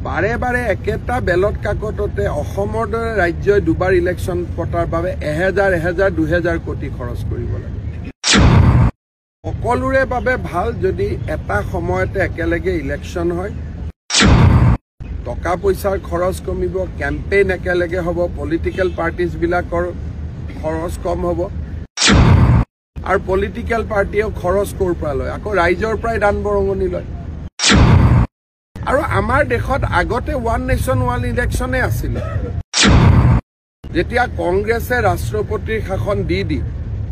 বাৰে বাৰে একেটা বেলট কাকততে অসমৰ দৰে ৰাজ্যই দুবাৰ ইলেকশ্যন পতাৰ বাবে 1000 কোটি খৰচ কৰিব লাগে। সকলোৰে বাবে ভাল যদি এটা সময়তে একেলগে ইলেকশ্যন হয়, টকা পইচাৰ খৰচ কমিব, কেম্পেইন একেলগে হ'ব, পলিটিকেল পাৰ্টিজবিলাকৰ খৰচ কম হ'ব আৰু পলিটিকেল পাৰ্টিয়েও খৰচ ক'ৰ পৰা লয়, আকৌ ৰাইজৰ পৰাই দান বৰঙণি লয়। আৰু আমাৰ দেশত আগতে ওৱান নেশ্যন ওৱান ইলেকশ্যনে আছিলে। যেতিয়া কংগ্ৰেছে ৰাষ্ট্ৰপতিৰ শাসন দি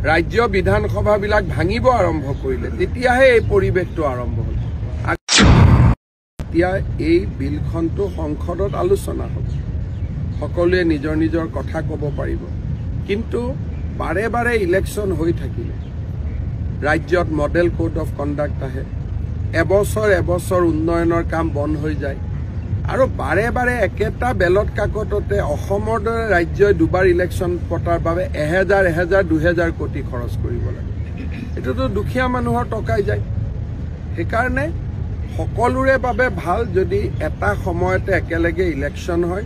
ৰাজ্য বিধানসভাবিলাক ভাঙিব আৰম্ভ কৰিলে, তেতিয়াহে এই পৰিৱেশটো আৰম্ভ হ'ল। এতিয়া এই বিলখনটো সংসদত আলোচনা হ'ব, সকলোৱে নিজৰ নিজৰ কথা ক'ব পাৰিব, কিন্তু বাৰে বাৰে ইলেকশ্যন হৈ থাকিলে ৰাজ্যত মডেল কোড অফ কণ্ডাক্ট আহে, এবছৰ উন্নয়নৰ কাম বন্ধ হৈ যায় আৰু বাৰে বাৰে একেটা বেলট কাকততে অসমৰ দৰে ৰাজ্যই দুবাৰ ইলেকশ্যন পতাৰ বাবে 1000 কোটি খৰচ কৰিব লাগে। এইটোতো দুখীয়া মানুহৰ টকাই যায়। সেইকাৰণে সকলোৰে বাবে ভাল যদি এটা সময়তে একেলগে ইলেকশ্যন হয়,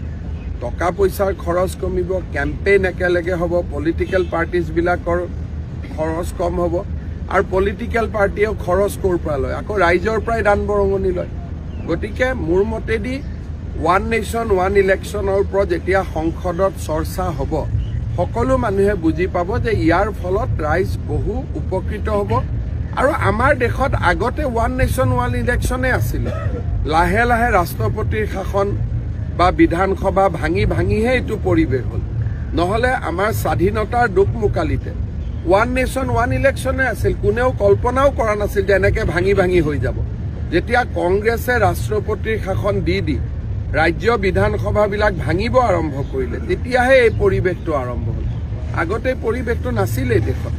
টকা পইচাৰ খৰচ কমিব, কেম্পেইন একেলগে হ'ব, পলিটিকেল পাৰ্টিজবিলাকৰ খৰচ কম হ'ব আৰু পলিটিকেল পাৰ্টিয়েও খৰচ ক'ৰ পৰা লয়, আকৌ ৰাইজৰ পৰাই দান বৰঙণি লয়। গতিকে মোৰ মতেদি ওৱান নেশ্যন ওৱান ইলেকশ্যনৰ ওপৰত যেতিয়া সংসদত চৰ্চা হ'ব, সকলো মানুহে বুজি পাব যে ইয়াৰ ফলত ৰাইজ বহু উপকৃত হ'ব। আৰু আমাৰ দেশত আগতে ওৱান নেশ্যন ওৱান ইলেকশ্যনে আছিলে। লাহে লাহে ৰাষ্ট্ৰপতিৰ শাসন বা বিধানসভা ভাঙিহে এইটো পৰিৱেশ হ'ল। নহ'লে আমাৰ স্বাধীনতাৰ দুখ মোকালিতে ওৱান নেশ্যন ওৱান ইলেকশ্যনে আছিল। কোনেও কল্পনাও কৰা নাছিল যে এনেকৈ ভাঙি হৈ যাব। যেতিয়া কংগ্ৰেছে ৰাষ্ট্ৰপতিৰ শাসন দি ৰাজ্য বিধানসভাবিলাক ভাঙিব আৰম্ভ কৰিলে, তেতিয়াহে এই পৰিৱেশটো আৰম্ভ হ'ল। আগতে পৰিৱেশটো নাছিলেই দেশত।